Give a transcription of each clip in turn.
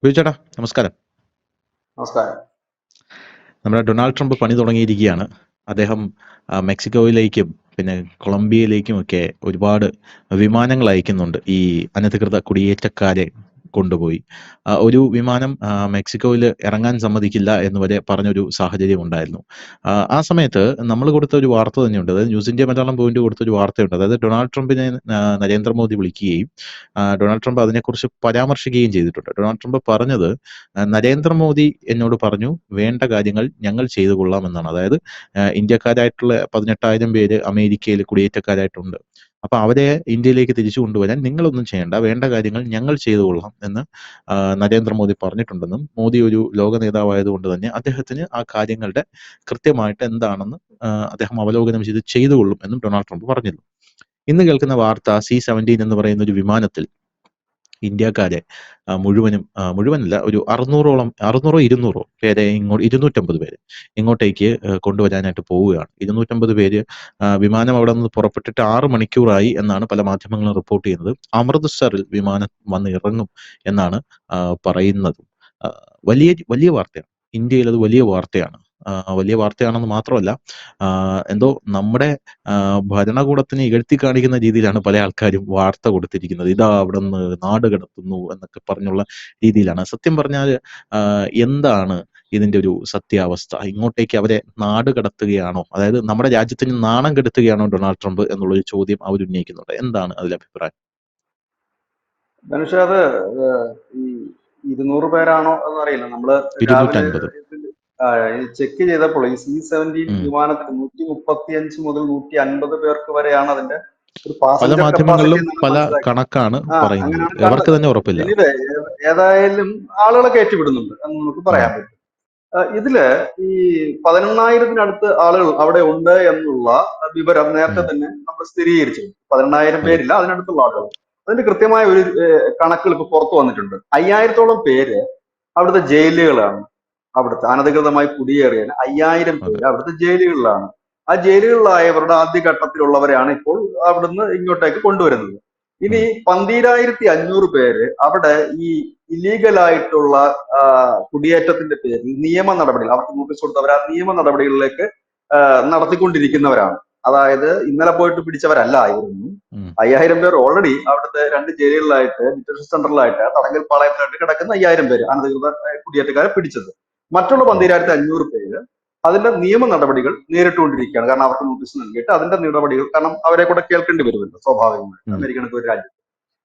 ബിജു ചേട്ടാ നമസ്കാരം. നമസ്കാരം. നമ്മുടെ ഡൊണാൾഡ് ട്രംപ് പണി തുടങ്ങിയിരിക്കുകയാണ്. അദ്ദേഹം മെക്സിക്കോയിലേക്കും പിന്നെ കൊളംബിയയിലേക്കുമൊക്കെ ഒരുപാട് വിമാനങ്ങൾ അയക്കുന്നുണ്ട് ഈ അനധികൃത കുടിയേറ്റക്കാരെ കൊണ്ടുപോയി. ഒരു വിമാനം മെക്സിക്കോയിൽ ഇറങ്ങാൻ സമ്മതിക്കില്ല എന്ന് വരെ പറഞ്ഞൊരു സാഹചര്യം ഉണ്ടായിരുന്നു. ആ സമയത്ത് നമ്മൾ കൊടുത്ത ഒരു വാർത്ത തന്നെയുണ്ട്. അതായത് ന്യൂസ് ഇന്ത്യ മലയാളം പോയിന്റ് കൊടുത്ത ഒരു വാർത്തയുണ്ട്. അതായത് ഡൊണാൾഡ് ട്രംപിനെ നരേന്ദ്രമോദി വിളിക്കുകയും ഡൊണാൾഡ് ട്രംപ് അതിനെക്കുറിച്ച് പരാമർശിക്കുകയും ചെയ്തിട്ടുണ്ട്. ഡൊണാൾഡ് ട്രംപ് പറഞ്ഞത് നരേന്ദ്രമോദി എന്നോട് പറഞ്ഞു വേണ്ട കാര്യങ്ങൾ ഞങ്ങൾ ചെയ്തു കൊള്ളാം എന്നാണ്. അതായത് ഇന്ത്യക്കാരായിട്ടുള്ള 18,000 പേര് അമേരിക്കയിൽ കുടിയേറ്റക്കാരായിട്ടുണ്ട്. അപ്പൊ അവരെ ഇന്ത്യയിലേക്ക് തിരിച്ചു കൊണ്ടുവരാൻ നിങ്ങളൊന്നും ചെയ്യേണ്ട, വേണ്ട കാര്യങ്ങൾ ഞങ്ങൾ ചെയ്തു കൊള്ളാം എന്ന് നരേന്ദ്രമോദി പറഞ്ഞിട്ടുണ്ടെന്നും മോദി ഒരു ലോക നേതാവായതുകൊണ്ട് തന്നെ അദ്ദേഹത്തിന് ആ കാര്യങ്ങളുടെ കൃത്യമായിട്ട് എന്താണെന്ന് അദ്ദേഹം അവലോകനം ചെയ്തു കൊള്ളും എന്നും ഡൊണാൾഡ് ട്രംപ് പറഞ്ഞിരുന്നു. ഇന്ന് കേൾക്കുന്ന വാർത്ത C-17 എന്ന് പറയുന്ന ഒരു വിമാനത്തിൽ ഇന്ത്യക്കാരെ മുഴുവനല്ല, ഒരു 600 200 പേരെ 250 പേര് ഇങ്ങോട്ടേക്ക് കൊണ്ടുവരാനായിട്ട് പോവുകയാണ്. 250 പേര് വിമാനം അവിടെ നിന്ന് പുറപ്പെട്ടിട്ട് 6 മണിക്കൂറായി എന്നാണ് പല മാധ്യമങ്ങളും റിപ്പോർട്ട് ചെയ്യുന്നത്. അമൃത്സറിൽ വിമാനം വന്ന് ഇറങ്ങും എന്നാണ് പറയുന്നത്. വലിയ വലിയ വാർത്തയാണ്. ഇന്ത്യയിൽ അത് വലിയ വാർത്തയാണ്. വലിയ വാർത്തയാണെന്ന് മാത്രമല്ല, എന്തോ നമ്മുടെ ഭരണകൂടത്തിനെ ഇകഴ്ത്തി കാണിക്കുന്ന രീതിയിലാണ് പല ആൾക്കാരും വാർത്ത കൊടുത്തിരിക്കുന്നത്. ഇതാ അവിടെ നിന്ന് നാട് കടത്തുന്നു എന്നൊക്കെ പറഞ്ഞുള്ള രീതിയിലാണ്. സത്യം പറഞ്ഞാൽ എന്താണ് ഇതിന്റെ ഒരു സത്യാവസ്ഥ? ഇങ്ങോട്ടേക്ക് അവരെ നാട് കടത്തുകയാണോ? അതായത് നമ്മുടെ രാജ്യത്തിന് നാണം കെടുത്തുകയാണോ ഡൊണാൾഡ് ട്രംപ് എന്നുള്ളൊരു ചോദ്യം അവർ ഉന്നയിക്കുന്നുണ്ട്. എന്താണ് അതിലെ അഭിപ്രായം? ധനുഷ്, അത് ഈ 200 പേരാണോ എന്നറിയില്ല. നമ്മള് രാവിലെ 250. ചെക്ക് ചെയ്തപ്പോൾ ഈ C-17 ഉം. വിമാനത്തിന് 135 മുതൽ 150 പേർക്ക് വരെയാണ് അതിന്റെ ഒരു പല പാസഞ്ചർ കപ്പാസിറ്റി മാധ്യമങ്ങളിലും എന്നാണ് പല മനസ്സിലാക്കി. കണക്കാണ് പറയുന്നത്. അങ്ങനെയാണ് അവർക്ക് കണ്ടത്. തന്നെ ഉറപ്പില്ല. എനിവേ, ഏതായാലും ആളുകളെ കയറ്റിവിടുന്നുണ്ട് എന്ന് നമുക്ക് ഉം. പറയാൻ പറ്റും. ഇതില് ഈ 11,000-നടുത്ത് ആളുകൾ അവിടെ ഉണ്ട് എന്നുള്ള വിവരം നേരത്തെ ഉം. തന്നെ നമ്മൾ സ്ഥിരീകരിച്ചു. 18,000 അതെ. പേരില്ല, അതിനടുത്തുള്ള ആളുകൾ. അതിന്റെ കൃത്യമായ ഒരു കണക്കുകൾ ഇപ്പൊ പുറത്തു വന്നിട്ടുണ്ട്. 5,000-ഓളം പേര് അവിടുത്തെ ജയിലുകളാണ്. അവിടുത്തെ അനധികൃതമായി കുടിയേറിയ 5,000 അതെ. പേര് അവിടുത്തെ ജയിലുകളിലാണ്. ആ ജയിലുകളിലായവരുടെ ആദ്യഘട്ടത്തിലുള്ളവരെയാണ് ഇപ്പോൾ അവിടുന്ന് ഇങ്ങോട്ടേക്ക് കൊണ്ടുവരുന്നത്. ഇനി 12,500 പേര് അവിടെ ഈ ഇല്ലീഗലായിട്ടുള്ള കുടിയേറ്റത്തിന്റെ പേരിൽ നിയമ നടപടികൾ, അവർക്ക് നോട്ടീസ് കൊടുത്തവർ ആ നിയമ നടപടികളിലേക്ക് നടത്തിക്കൊണ്ടിരിക്കുന്നവരാണ്. അതായത് ഇന്നലെ പോയിട്ട് പിടിച്ചവരല്ല ഇവരൊന്നും. ഉം. 5,000 പേർ ഓൾറെഡി അവിടുത്തെ 2 ജയിലുകളിലായിട്ട്, ഡിറ്റൻഷൻ സെന്ററിലായിട്ട്, തടങ്കൽ പാളയത്തിലായിട്ട് കിടക്കുന്ന 5,000 പേര് അനധികൃത കുടിയേറ്റക്കാരെ പിടിച്ചത്. മറ്റുള്ള 12,500 പേര് അതിന്റെ നിയമ നടപടികൾ നേരിട്ടുകൊണ്ടിരിക്കുകയാണ്. കാരണം അവർക്ക് നോട്ടീസ് നൽകിയിട്ട് അതിന്റെ നടപടികൾ, കാരണം അവരെ കൂടെ കേൾക്കേണ്ടി വരുമല്ലോ സ്വാഭാവികമായിട്ട് അമേരിക്കനൊക്കെ ഒരു രാജ്യം.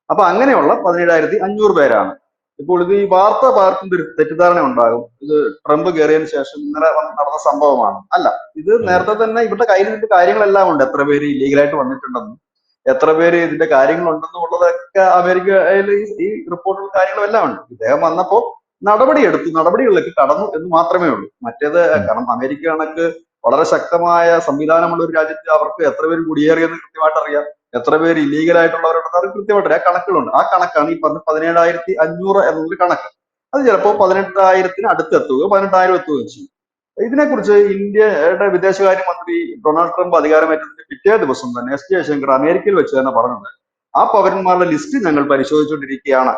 അപ്പൊ അങ്ങനെയുള്ള 17,500 പേരാണ്. ഇപ്പോൾ ഇത് ഈ വാർത്ത പകർത്തുന്ന ഒരു തെറ്റിദ്ധാരണ ഉണ്ടാകും, ഇത് ട്രംപ് കയറിയതിനു ശേഷം ഇന്നലെ നടന്ന സംഭവമാണ്. അല്ല, ഇത് അതെ. നേരത്തെ തന്നെ ഇവരുടെ കയ്യിൽ ഇതിന്റെ കാര്യങ്ങളെല്ലാം ഉണ്ട്. എത്ര പേര് ഇല്ലീഗലായിട്ട് വന്നിട്ടുണ്ടെന്നും എത്ര പേര് ഇതിന്റെ കാര്യങ്ങളുണ്ടെന്നും ഉള്ളതൊക്കെ അമേരിക്കയിൽ ഈ റിപ്പോർട്ടുകളും കാര്യങ്ങളും എല്ലാം ഉണ്ട്. ഇദ്ദേഹം വന്നപ്പോ നടപടികളിലേക്ക് കടന്നു എന്ന് മാത്രമേ ഉള്ളൂ. മറ്റേത്, കാരണം അമേരിക്ക കണക്ക് വളരെ ശക്തമായ സംവിധാനമുള്ള ഒരു രാജ്യത്ത് അവർക്ക് എത്ര പേര് കുടിയേറിയെന്ന് കൃത്യമായിട്ട് അറിയാം, എത്ര പേര് ഇല്ലീഗലായിട്ടുള്ളവരുണ്ടെന്ന് അവർക്ക് കൃത്യമായിട്ട് അറിയാം. കണക്കുകളുണ്ട്. ആ കണക്കാണ് ഈ പറഞ്ഞ 17,500 എന്നുള്ളൊരു കണക്ക്. അത് ചിലപ്പോൾ 18,000-ന് അടുത്തെത്തുകയോ 18,000 എത്തുകയോ ചെയ്യും. ഇതിനെക്കുറിച്ച് ഇന്ത്യയുടെ വിദേശകാര്യമന്ത്രി ഡൊണാൾഡ് ട്രംപ് അധികാരമേറ്റതിന്റെ പിറ്റേ ദിവസം തന്നെ എസ് ജയശങ്കർ അമേരിക്കയിൽ വെച്ച് തന്നെ പറഞ്ഞത്, ആ പൗരന്മാരുടെ ലിസ്റ്റ് ഞങ്ങൾ പരിശോധിച്ചുകൊണ്ടിരിക്കുകയാണ്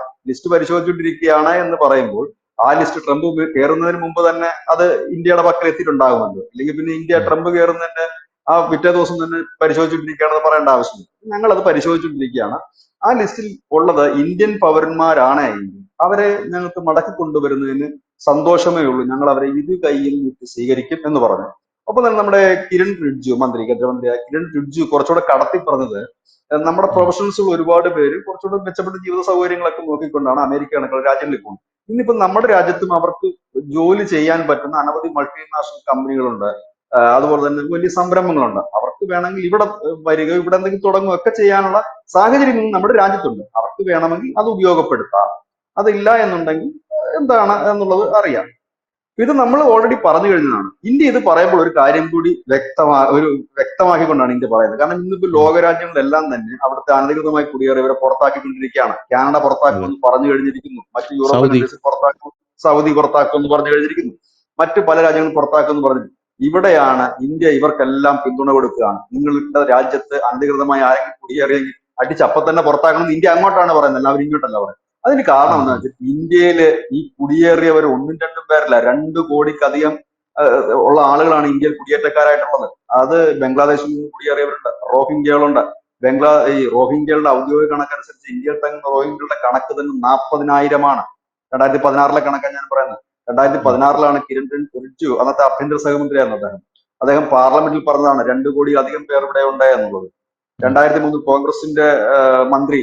എന്ന് പറയുമ്പോൾ ആ ലിസ്റ്റ് ട്രംപ് കയറുന്നതിന് മുമ്പ് തന്നെ അത് ഇന്ത്യയുടെ പക്കൽ എത്തിയിട്ടുണ്ടാകുമല്ലോ. അല്ലെങ്കിൽ പിന്നെ ഇന്ത്യ ട്രംപ് കയറുന്നതിന്റെ ആ പിറ്റേ ദിവസം തന്നെ പരിശോധിച്ചുകൊണ്ടിരിക്കുകയാണെന്ന് പറയേണ്ട ആവശ്യമില്ല. ഞങ്ങൾ അത് പരിശോധിച്ചുകൊണ്ടിരിക്കുകയാണ്. ആ ലിസ്റ്റിൽ ഉള്ളത് ഇന്ത്യൻ പൗരന്മാരാണ് എങ്കിൽ അവരെ ഞങ്ങൾക്ക് മടക്കി കൊണ്ടുവരുന്നതിന് സന്തോഷമേ ഉള്ളൂ, ഞങ്ങൾ അവരെ ഇരു കൈയിൽ നീട്ടി സ്വീകരിക്കും എന്ന് പറഞ്ഞു. ഒപ്പം തന്നെ നമ്മുടെ കിരൺ റിഡ്ജു, കേന്ദ്രമന്ത്രിയായ കിരൺ റിഡ്ജു കുറച്ചുകൂടെ കടത്തി പറഞ്ഞത്, നമ്മുടെ പ്രൊഫഷണൽസുകൾ ഒരുപാട് പേര് കുറച്ചുകൂടെ മെച്ചപ്പെട്ട ജീവിത സൗകര്യങ്ങളൊക്കെ നോക്കിക്കൊണ്ടാണ് അമേരിക്ക കണക്കുള്ള രാജ്യങ്ങളിൽ പോകുന്നത്. ഇന്നിപ്പോ നമ്മുടെ രാജ്യത്തും അവർക്ക് ജോലി ചെയ്യാൻ പറ്റുന്ന അനവധി മൾട്ടിനാഷണൽ കമ്പനികളുണ്ട്. അതുപോലെ തന്നെ വലിയ സംരംഭങ്ങളുണ്ട്. അവർക്ക് വേണമെങ്കിൽ ഇവിടെ വരിക, ഇവിടെ എന്തെങ്കിലും തുടങ്ങുക ഒക്കെ ചെയ്യാനുള്ള സാഹചര്യം ഇന്ന് നമ്മുടെ രാജ്യത്തുണ്ട്. അവർക്ക് വേണമെങ്കിൽ അത് ഉപയോഗപ്പെടുത്താം. അതില്ല എന്നുണ്ടെങ്കിൽ എന്താണ് എന്നുള്ളത് അറിയാം. ഇത് നമ്മൾ ഓൾറെഡി പറഞ്ഞു കഴിഞ്ഞതാണ്. ഇന്ത്യ ഇത് പറയുമ്പോൾ ഒരു കാര്യം കൂടി വ്യക്തമാക്കിക്കൊണ്ടാണ് ഇന്ത്യ പറയുന്നത്. കാരണം ഇന്നിപ്പോ ലോകരാജ്യങ്ങളെല്ലാം തന്നെ അവിടുത്തെ അനധികൃതമായി കുടിയേറിയവരെ പുറത്താക്കിക്കൊണ്ടിരിക്കുകയാണ്. കാനഡ പുറത്താക്കുമെന്ന് പറഞ്ഞു കഴിഞ്ഞിരിക്കുന്നു, മറ്റ് യൂറോപ്യൻ കൺട്രീസ് പുറത്താക്കും, സൗദി പുറത്താക്കുമെന്ന് പറഞ്ഞു കഴിഞ്ഞിരിക്കുന്നു, മറ്റ് പല രാജ്യങ്ങളും പുറത്താക്കുമെന്ന് പറഞ്ഞു. ഇവിടെയാണ് ഇന്ത്യ ഇവർക്കെല്ലാം പിന്തുണ കൊടുക്കുകയാണ്. നിങ്ങളുടെ രാജ്യത്ത് അനധികൃതമായി ആരെങ്കിലും കുടിയേറിയെങ്കിൽ അടിച്ചപ്പം തന്നെ പുറത്താക്കണം. ഇന്ത്യ അങ്ങോട്ടാണ് പറയുന്നത്, എല്ലാവരും ഇങ്ങോട്ടല്ല പറയുന്നത്. അതിന് കാരണം ഉം, എന്താ ഉം. വെച്ചാൽ ഇന്ത്യയില് ഈ കുടിയേറിയവർ ഒന്നും രണ്ടും പേരല്ല, 2 കോടിക്കധികം ഉള്ള ആളുകളാണ് ഇന്ത്യയിൽ കുടിയേറ്റക്കാരായിട്ടുള്ളത്. അത് ബംഗ്ലാദേശിൽ നിന്ന് കുടിയേറിയവരുണ്ട്, റോഹിംഗ്യകളുണ്ട്. ഈ റോഹിംഗ്യകളുടെ ഔദ്യോഗിക കണക്കനുസരിച്ച് ഇന്ത്യയിൽ തങ്ങുന്ന റോഹിംഗ്യകളുടെ കണക്ക് തന്നെ 40,000-ആണ്. 2016 കണക്കാണ് ഞാൻ പറയുന്നത്. ഉം. 2016 കിരൺ റിജ്ജു, അന്നത്തെ ആഭ്യന്തര സഹമന്ത്രിയായിരുന്നു അദ്ദേഹം പാർലമെന്റിൽ പറഞ്ഞതാണ് 2 കോടിയിലധികം പേർ ഇവിടെ ഉണ്ട് എന്നുള്ളത്. ഉം. 2003 കോൺഗ്രസിന്റെ മന്ത്രി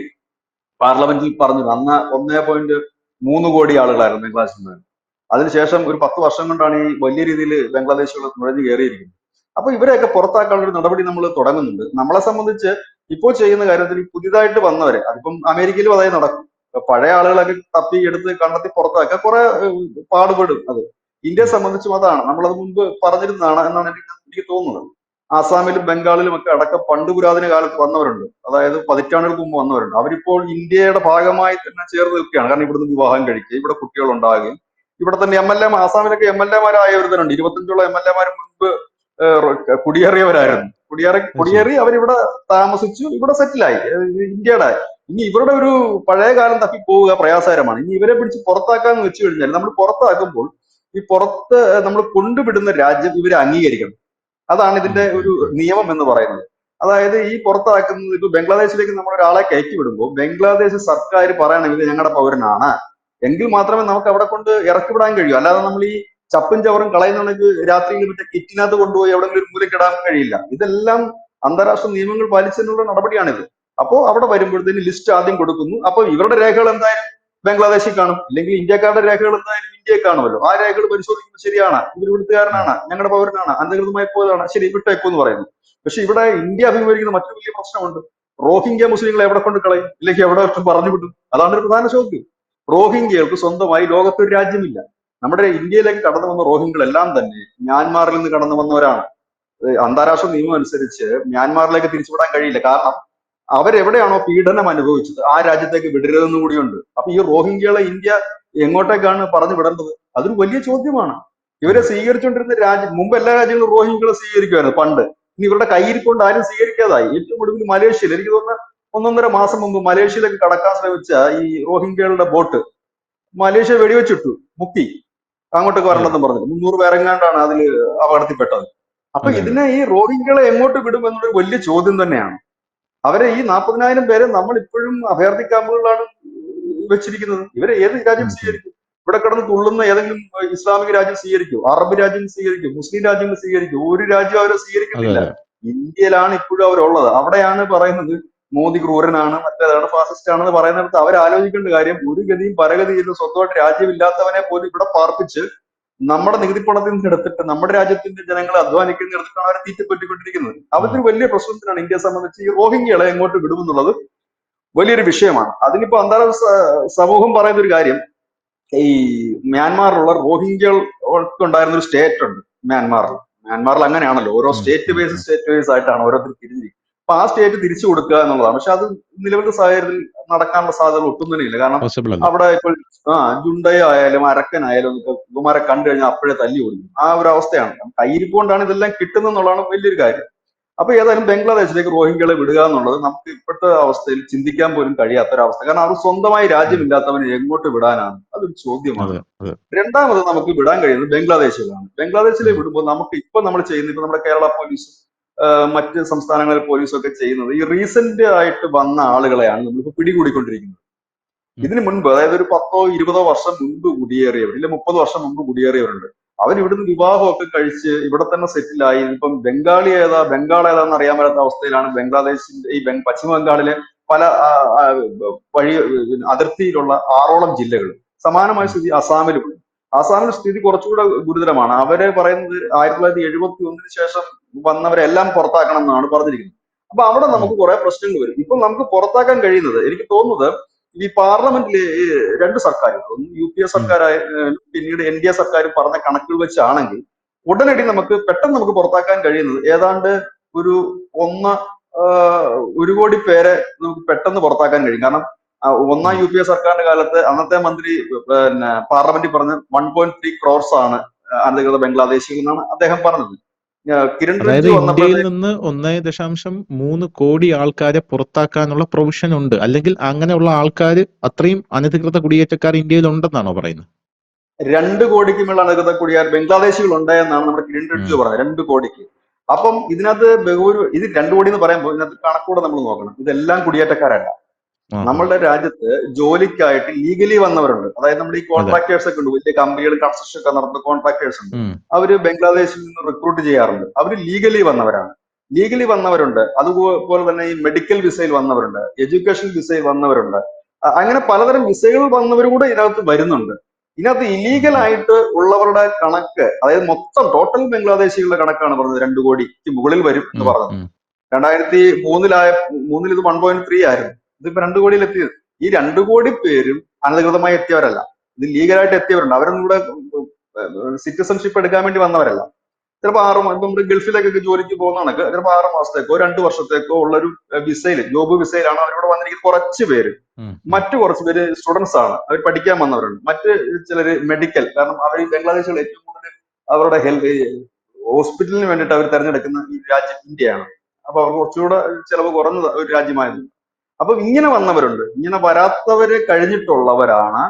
പാർലമെന്റിൽ പറഞ്ഞു അന്ന് 1.3 കോടി ആളുകളായിരുന്നു ബംഗ്ലാദേശിൽ നിന്ന്. അതിനുശേഷം ഒരു 10 വർഷം കൊണ്ടാണ് ഈ വലിയ രീതിയിൽ ബംഗ്ലാദേശികൾ നുഴഞ്ഞു കയറിയിരിക്കുന്നത്. അപ്പൊ ഇവരെയൊക്കെ പുറത്താക്കാനുള്ള ഒരു നടപടി നമ്മൾ തുടങ്ങുന്നുണ്ട്. നമ്മളെ സംബന്ധിച്ച് ഇപ്പോൾ ചെയ്യുന്ന കാര്യത്തിൽ ഈ പുതിയതായിട്ട് വന്നവരെ, അതിപ്പം അമേരിക്കയിലും അതായി നടക്കും. ഇപ്പൊ പഴയ ആളുകളൊക്കെ തപ്പി എടുത്ത് കണ്ടെത്തി പുറത്താക്കുക കുറെ പാടുപെടും. അത് ഇന്ത്യയെ ഉം. സംബന്ധിച്ചും അതാണ്, നമ്മളത് മുമ്പ് പറഞ്ഞിരുന്നതാണ് എന്നാണ് എനിക്ക് തോന്നുന്നത്. ആസാമിലും ബംഗാളിലും ഒക്കെ അടക്കം പണ്ട് പുരാതന കാലത്ത് വന്നവരുണ്ട്, അതായത് പതിറ്റാണ്ടുകൾക്ക് മുമ്പ് വന്നവരുണ്ട്. അവരിപ്പോൾ ഇന്ത്യയുടെ ഭാഗമായി തന്നെ ചേർന്ന് നിൽക്കുകയാണ്. കാരണം ഇവിടുന്ന് വിവാഹം കഴിക്കുക, ഇവിടെ കുട്ടികൾ ഉണ്ടാകുകയും ഇവിടെ തന്നെ MLA, ആസാമിലൊക്കെ MLA-മാരായവരുന്നുണ്ട്. 25ഓളം MLA-മാർ മുൻപ് കുടിയേറിയവരായിരുന്നു. തീർച്ചയായും. കുടിയേറി അവരിവിടെ താമസിച്ചു, ഇവിടെ സെറ്റിലായി. ഇന്ത്യയുടെ ഇനി ഇവരുടെ ഒരു പഴയ കാലം തപ്പി പോവുക പ്രയാസകരമാണ്. ഇനി ഇവരെ പിടിച്ച് പുറത്താക്കാന്ന് വെച്ച് കഴിഞ്ഞാൽ, നമ്മൾ പുറത്താക്കുമ്പോൾ ഈ പുറത്ത് നമ്മൾ കൊണ്ടുവിടുന്ന രാജ്യം ഇവരെ അംഗീകരിക്കണം. അതാണ് ഉം, ഇതിന്റെ ഉം, ഒരു ഉം. നിയമം എന്ന് പറയുന്നത്. അതായത് ഈ പുറത്താക്കുന്നത്, ഇപ്പൊ ബംഗ്ലാദേശിലേക്ക് നമ്മൾ ഒരാളെ കയറ്റി വിടുമ്പോൾ ബംഗ്ലാദേശ് സർക്കാർ പറയണം ഇത് ഞങ്ങളുടെ പൗരനാണ്, എങ്കിൽ മാത്രമേ നമുക്ക് അവിടെ കൊണ്ട് ഇറക്കി വിടാൻ കഴിയൂ. അല്ലാതെ നമ്മൾ ഈ ചപ്പും ചവറും കളയുന്നുണ്ടെങ്കിൽ രാത്രിയിൽ മറ്റേ കിറ്റിനകത്ത് കൊണ്ടുപോയി എവിടെങ്കിലും ഒരു മൂലക്കിടാൻ കഴിയില്ല. ഇതെല്ലാം അന്താരാഷ്ട്ര നിയമങ്ങൾ പാലിച്ചതിനുള്ള നടപടിയാണിത്. അപ്പോൾ അവിടെ വരുമ്പോഴത്തേന് ലിസ്റ്റ് ആദ്യം കൊടുക്കുന്നു. അപ്പൊ ഇവരുടെ രേഖകൾ എന്തായാലും ബംഗ്ലാദേശിൽ കാണും, അല്ലെങ്കിൽ ഇന്ത്യക്കാരുടെ രേഖകൾ എന്തായാലും ഇന്ത്യയിൽ കാണുമല്ലോ. ആ രേഖകൾ പരിശോധിക്കുമ്പോൾ ശരിയാണ്, ഇവർ ഉം. ഇവിടുത്തുകാരനാണ്, ഞങ്ങളുടെ പൗരനാണ്, അനധികൃതമായി പോയതാണ്, ശരി വിട്ടേക്കു എന്ന് പറയുന്നു. പക്ഷെ ഇവിടെ ഇന്ത്യ അഭിമുഖീകരിക്കുന്ന മറ്റൊരു വലിയ പ്രശ്നമുണ്ട്. റോഹിംഗ്യ മുസ്ലിങ്ങളെ എവിടെ കൊണ്ട് കളയും, ഇല്ലെങ്കിൽ എവിടെ പറഞ്ഞു വിടും? അതാണ് ഒരു പ്രധാന ചോദ്യം. റോഹിംഗ്യകൾക്ക് സ്വന്തമായി ലോകത്തൊരു രാജ്യമില്ല. നമ്മുടെ ഇന്ത്യയിലേക്ക് കടന്നു വന്ന റോഹിംഗ്യകളെല്ലാം തന്നെ മ്യാൻമാറിൽ നിന്ന് കടന്നു വന്നവരാണ്. അന്താരാഷ്ട്ര നിയമം അനുസരിച്ച് മ്യാൻമാറിലേക്ക് തിരിച്ചുവിടാൻ കഴിയില്ല. കാരണം അവരെവിടെയാണോ പീഡനം അനുഭവിച്ചത് ആ രാജ്യത്തേക്ക് വിടരുതെന്നും കൂടിയുണ്ട്. അപ്പൊ ഈ റോഹിംഗ്യകളെ ഇന്ത്യ എങ്ങോട്ടേക്കാണ് പറഞ്ഞു വിടേണ്ടത്? അതൊരു വലിയ ചോദ്യമാണ്. ഇവരെ അതെ. സ്വീകരിച്ചുകൊണ്ടിരുന്ന രാജ്യം, മുമ്പ് എല്ലാ രാജ്യങ്ങളും റോഹിംഗ്യകളെ സ്വീകരിക്കുമായിരുന്നു പണ്ട്. ഇനി ഇവരുടെ കയ്യിരിക്കൊണ്ട് ആരും സ്വീകരിക്കാതായി. ഏറ്റവും ഒടുവിൽ മലേഷ്യയിൽ, എനിക്ക് തോന്നുന്ന 1.5 മാസം മുമ്പ് മലേഷ്യയിലേക്ക് കടക്കാൻ ശ്രമിച്ച ഈ റോഹിംഗ്യകളുടെ ബോട്ട് മലേഷ്യ വെടിവെച്ചിട്ടു, മുക്കി, അങ്ങോട്ടേക്ക് അതെ. വരണമെന്നും പറഞ്ഞിട്ട് 300 പേരെങ്ങാണ്ടാണ് അതിൽ അപകടത്തിൽപ്പെട്ടത്. അപ്പൊ അതെ. അതെ. ഇതിനെ ഈ റോഹിംഗ്യകളെ എങ്ങോട്ട് വിടും എന്നൊരു വലിയ ചോദ്യം തന്നെയാണ്. അവരെ ഈ 40,000 പേരെ നമ്മൾ ഇപ്പോഴും അഭയാർത്ഥി ക്യാമ്പുകളിലാണ് വെച്ചിരിക്കുന്നത്. ഇവരെ ഏത് രാജ്യം ഉം, ഉം. സ്വീകരിക്കും? ഇവിടെ കിടന്ന് തുള്ളുന്ന ഏതെങ്കിലും ഇസ്ലാമിക രാജ്യം സ്വീകരിക്കും, അറബ് രാജ്യം സ്വീകരിക്കും, മുസ്ലിം രാജ്യങ്ങൾ സ്വീകരിക്കും? ഒരു രാജ്യം അവരെ അതെ. സ്വീകരിക്കുന്നില്ല. അതെ. ഇന്ത്യയിലാണ് ഇപ്പോഴും അവരുള്ളത്. അവിടെയാണ് പറയുന്നത് മോദി ക്രൂരനാണ്, മറ്റേതാണ്, ഫാസിസ്റ്റ് ആണെന്ന് പറയുന്നിടത്ത് അവർ ആലോചിക്കേണ്ട കാര്യം, ഒരു ഗതിയും പരഗതിയിലും സ്വന്തമായിട്ട് രാജ്യമില്ലാത്തവനെ പോലും ഇവിടെ പാർപ്പിച്ച് നമ്മുടെ നികുതിപ്പണത്തിൽ നിന്ന് എടുത്തിട്ട് നമ്മുടെ രാജ്യത്തിന്റെ ജനങ്ങളെ അധ്വാനിക്കുന്ന എടുത്തിട്ടാണ് അവരെ തീറ്റപ്പറ്റിക്കൊണ്ടിരിക്കുന്നത്. ഉം. അതൊരു വലിയ പ്രശ്നത്തിനാണ് ഇന്ത്യയെ സംബന്ധിച്ച്. ഈ റോഹിംഗ്യകളെ എങ്ങോട്ട് വിടുമെന്നുള്ളത് വലിയൊരു വിഷയമാണ്. അതിനിപ്പോ അന്താരാഷ്ട്ര സമൂഹം പറയുന്ന ഒരു കാര്യം, ഈ മ്യാൻമാറിലുള്ള റോഹിംഗ്യകൾക്ക് ഉണ്ടായിരുന്ന ഒരു സ്റ്റേറ്റ് ഉണ്ട് മ്യാൻമാറിൽ. മ്യാൻമാറിൽ അങ്ങനെയാണല്ലോ, ഓരോ ഉം. ഉം. ഉം. സ്റ്റേറ്റ് വൈസ് ആയിട്ടാണ് ഓരോരുത്തർ തിരിഞ്ഞിരിക്കുന്നത്. അപ്പൊ ആ സ്റ്റേറ്റ് തിരിച്ചു കൊടുക്കുക എന്നുള്ളതാണ്. പക്ഷെ അത് നിലവിലത്തെ സാഹചര്യത്തിൽ നടക്കാനുള്ള സാധ്യത ഒട്ടും തന്നെ ഇല്ല. കാരണം പോസിബിൾ അല്ല. അവിടെ ഇപ്പോൾ ജുണ്ടയോ ആയാലും അരക്കനായാലും ഇവന്മാരെ കണ്ടു കഴിഞ്ഞാൽ അപ്പോഴേ തല്ലി ഓടിക്കും. ആ ഒരു അവസ്ഥയാണ്. കയ്യിരിപ്പ് കൊണ്ടാണ് ഇതെല്ലാം കിട്ടുന്നത് എന്നുള്ളതാണ് വലിയൊരു കാര്യം. അപ്പൊ ഏതായാലും ബംഗ്ലാദേശിലേക്ക് റോഹിംഗ്യകളെ വിടുക എന്നുള്ളത് നമുക്ക് ഇപ്പോഴത്തെ അവസ്ഥയിൽ ചിന്തിക്കാൻ പോലും കഴിയാത്തൊരവസ്ഥ. കാരണം അവർ സ്വന്തമായി ഉം. രാജ്യമില്ലാത്തവനെ എങ്ങോട്ട് വിടാനാണ്? അതൊരു ചോദ്യമാണ്. അതെ. അതെ. രണ്ടാമത് നമുക്ക് വിടാൻ കഴിയുന്നത് ബംഗ്ലാദേശിലാണ്. ബംഗ്ലാദേശിലെ ഉം. വിടുമ്പോൾ നമുക്ക് ഇപ്പൊ നമ്മൾ ചെയ്യുന്നത്, ഇപ്പൊ നമ്മുടെ കേരള പോലീസും മറ്റ് സംസ്ഥാനങ്ങളിലെ പോലീസും ഒക്കെ ചെയ്യുന്നത്, ഈ റീസെന്റ് ആയിട്ട് വന്ന ആളുകളെയാണ് നമ്മളിപ്പോ പിടികൂടിക്കൊണ്ടിരിക്കുന്നത്. ഉം. ഇതിനു മുൻപ്, അതായത് ഒരു 10-20 വർഷം മുൻപ് കുടിയേറിയവർ, ഇല്ല 30 വർഷം മുമ്പ് കുടിയേറിയവരുണ്ട്. അവർ ഇവിടുന്ന് വിവാഹമൊക്കെ കഴിച്ച് ഇവിടെ തന്നെ സെറ്റിലായി. ഇപ്പം ബംഗാൾ ഏതാന്ന് അറിയാൻ പറ്റാത്ത അവസ്ഥയിലാണ് ബംഗ്ലാദേശിന്റെ പശ്ചിമ ബംഗാളിലെ പല വഴി അതിർത്തിയിലുള്ള 6ഓളം ജില്ലകൾ. സമാനമായ ഉം. സ്ഥിതി ആസാമിലും. ആസാമിൽ സ്ഥിതി കുറച്ചുകൂടെ ഗുരുതരമാണ്. അവര് പറയുന്നത് 1971 ശേഷം വന്നവരെല്ലാം പുറത്താക്കണം എന്നാണ് പറഞ്ഞിരിക്കുന്നത്. അപ്പൊ അവിടെ ഉം. നമുക്ക് കുറെ പ്രശ്നങ്ങൾ വരും. ഇപ്പൊ നമുക്ക് പുറത്താക്കാൻ കഴിയുന്നത്, എനിക്ക് തോന്നുന്നത്, ഈ പാർലമെന്റിലെ ഈ 2 സർക്കാരുകൾ, ഒന്ന് UPA ഉം. സർക്കാർ, പിന്നീട് NDA സർക്കാർ പറഞ്ഞ കണക്കുകൾ വെച്ചാണെങ്കിൽ ഉടനടി പെട്ടെന്ന് നമുക്ക് പുറത്താക്കാൻ കഴിയുന്നത് ഏതാണ്ട് ഒരു ഒന്ന് 1 കോടി പേരെ നമുക്ക് പെട്ടെന്ന് പുറത്താക്കാൻ കഴിയും. കാരണം ഒന്നാം ഉം. UPA സർക്കാരിന്റെ കാലത്ത് അന്നത്തെ മന്ത്രി പാർലമെന്റിൽ പറഞ്ഞ 1.3 crores ആണ് അനധികൃത ബംഗ്ലാദേശികൾ എന്നാണ് അദ്ദേഹം പറഞ്ഞത്. കിരൺ അതായത് റിജ്ജു ഇന്ത്യയിൽ വന്നപ്പോഴത്തേക്ക് നിന്ന് 1.3 കോടി ആൾക്കാരെ പുറത്താക്കാനുള്ള പ്രൊവിഷൻ ഉണ്ട്, അല്ലെങ്കിൽ അങ്ങനെയുള്ള ആൾക്കാർ, അത്രയും അനധികൃത കുടിയേറ്റക്കാർ ഇന്ത്യയിൽ ഉണ്ടെന്നാണോ പറയുന്നത്? 2 കോടിക്ക് മേൽ അനധികൃത കുടിയാൻ ബംഗ്ലാദേശികൾ ഉണ്ടായെന്നാണ് നമ്മുടെ കിരൺ ഉം. റിജ്ജു പറഞ്ഞത്. 2 കോടിക്ക്. അപ്പം ഇതിനകത്ത് ഇത് 2 കോടി എന്ന് പറയുമ്പോൾ ഇതിനകത്ത് കണക്കൂടെ നമ്മൾ നോക്കണം. ഇതെല്ലാം കുടിയേറ്റക്കാരല്ല. ആഹാ. നമ്മളുടെ രാജ്യത്ത് ജോലിക്കായിട്ട് ലീഗലി വന്നവരുണ്ട്. അതായത് നമ്മുടെ ഈ അതെ. കോൺട്രാക്ടേഴ്സ് ഒക്കെ ഉണ്ട്, വലിയ കമ്പനികൾ കൺസ്ട്രക്ഷൻ ഒക്കെ നടത്തുന്ന കോൺട്രാക്ടേഴ്സ് ഉണ്ട്. ഉം. അവര് ബംഗ്ലാദേശിൽ നിന്ന് റിക്രൂട്ട് ചെയ്യാറുണ്ട്. അവര് ലീഗലി വന്നവരാണ്. ലീഗലി വന്നവരുണ്ട്, അതുപോലെ തന്നെ ഈ മെഡിക്കൽ വിസയിൽ വന്നവരുണ്ട്, എഡ്യൂക്കേഷൻ വിസയിൽ വന്നവരുണ്ട്. അങ്ങനെ പലതരം വിസകൾ വന്നവർ കൂടെ ഇതിനകത്ത് വരുന്നുണ്ട്. ഇതിനകത്ത് ഉം. ഇല്ലീഗൽ ഉം. ആയിട്ട് ഉള്ളവരുടെ കണക്ക്, അതായത് മൊത്തം ടോട്ടൽ ബംഗ്ലാദേശികളുടെ കണക്കാണ് പറഞ്ഞത് 2 കോടിക്ക് മുകളിൽ വരും എന്ന് ഉം. പറഞ്ഞത്. ഉം. 2003 ഇത് 1.3 ആയിരുന്നു. ഇതിപ്പോ 2 കോടിയിൽ എത്തിയത്. ഈ 2 കോടി പേരും അനധികൃതമായി എത്തിയവരല്ല. ഇത് ലീഗലായിട്ട് എത്തിയവരുണ്ട്. അവരൊന്നും ഇവിടെ സിറ്റിസൺഷിപ്പ് എടുക്കാൻ വേണ്ടി വന്നവരല്ല. ചിലപ്പോൾ ഇപ്പം നമ്മുടെ ഗൾഫിലേക്കൊക്കെ ജോലിക്ക് പോകുന്ന കണക്ക് ചിലപ്പോൾ 6 മാസത്തേക്കോ 2 വർഷത്തേക്കോ ഉള്ളൊരു വിസയിൽ, ജോബ് വിസയിലാണ് അവരിവിടെ വന്നിരിക്കുന്നത് കുറച്ച് പേര്. ഉം. ഉം. മറ്റു കുറച്ച് പേര് സ്റ്റുഡൻസ് ആണ്, അവർ പഠിക്കാൻ വന്നവരുണ്ട്. മറ്റ് ചിലര് മെഡിക്കൽ, കാരണം അവർ ഈ ബംഗ്ലാദേശികൾ ഏറ്റവും കൂടുതൽ അവരുടെ ഹോസ്പിറ്റലിന് വേണ്ടിയിട്ട് അവർ തെരഞ്ഞെടുക്കുന്ന ഈ രാജ്യം ഇന്ത്യയാണ്. അപ്പൊ അവർക്ക് കുറച്ചുകൂടെ ചിലവ് കുറഞ്ഞ ഒരു രാജ്യമായിരുന്നു. അപ്പൊ ഇങ്ങനെ വന്നവരുണ്ട്. ഇങ്ങനെ വരാത്തവരെ കഴിഞ്ഞിട്ടുള്ളവരാണ്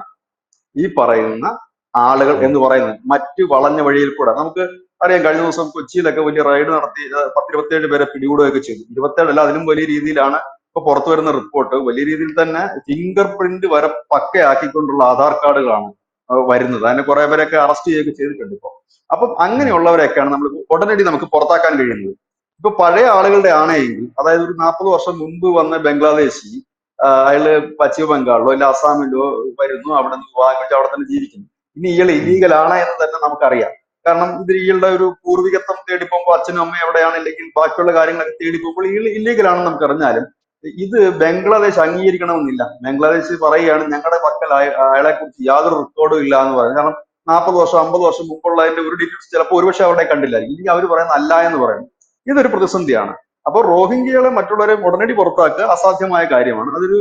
ഈ പറയുന്ന ആളുകൾ ഉം. എന്ന് പറയുന്നത്. മറ്റു വളഞ്ഞ വഴിയിൽ കൂടെ നമുക്ക് അറിയാം. കഴിഞ്ഞ ദിവസം കൊച്ചിയിലൊക്കെ വലിയ റൈഡ് നടത്തി 10-27 പേരെ പിടികൂടുകയൊക്കെ ചെയ്തു. 27 അല്ല, അതിലും വലിയ രീതിയിലാണ് ഇപ്പൊ പുറത്തു വരുന്ന റിപ്പോർട്ട്. വലിയ രീതിയിൽ തന്നെ ഫിംഗർ പ്രിന്റ് വരെ പക്കയാക്കിക്കൊണ്ടുള്ള ആധാർ കാർഡുകളാണ് വരുന്നത്. അതിനെ കുറെ പേരൊക്കെ അറസ്റ്റ് ചെയ്യുകയൊക്കെ ചെയ്തിട്ടുണ്ട് ഇപ്പൊ. അപ്പം ഉം. അങ്ങനെയുള്ളവരെയൊക്കെയാണ് നമ്മൾ ഉടനടി നമുക്ക് പുറത്താക്കാൻ കഴിയുന്നത്. ഇപ്പൊ പഴയ ആളുകളുടെ ആണെങ്കിൽ, അതായത് ഒരു 40 വർഷം മുമ്പ് വന്ന ബംഗ്ലാദേശി, അയാള് പശ്ചിമ ബംഗാളിലോ അല്ല അസാമിലോ വരുന്നു, അവിടെ നിന്ന് വിവാഹം കഴിച്ച് അവിടെ തന്നെ ജീവിക്കുന്നു. ഇനി ഇയാൾ ഉം. ഇല്ലീഗൽ ആണ് എന്ന് തന്നെ നമുക്കറിയാം. കാരണം ഇത് ഇയാളുടെ ഒരു പൂർവികത്വം തേടി പോകുമ്പോൾ അച്ഛനും അമ്മയും എവിടെയാണ്, അല്ലെങ്കിൽ ബാക്കിയുള്ള കാര്യങ്ങളൊക്കെ തേടി പോകുമ്പോൾ ഇയാൾ ഇല്ലീഗൽ ആണെന്ന് നമുക്ക് അറിഞ്ഞാലും ഇത് ബംഗ്ലാദേശ് അംഗീകരിക്കണമെന്നില്ല. ബംഗ്ലാദേശ് പറയുകയാണ് ഞങ്ങളുടെ പക്കൽ അയാളെ കുറിച്ച് യാതൊരു റെക്കോർഡും ഇല്ല എന്ന് പറയുന്നത്. കാരണം 40 വർഷം 50 വർഷം മുമ്പുള്ളതിന്റെ ഒരു ഡീറ്റെയിൽസ് ചിലപ്പോൾ ഒരുപക്ഷെ അവിടെ കണ്ടില്ല, ഇല്ലെങ്കിൽ അവർ പറയുന്ന അല്ല എന്ന് പറയുന്നു. ഇതൊരു പ്രതിസന്ധിയാണ്. അപ്പോൾ റോഹിംഗ്യകളെ മറ്റുള്ളവരെ ഉടനടി പുറത്താക്കുക അസാധ്യമായ കാര്യമാണ്. അതൊരു,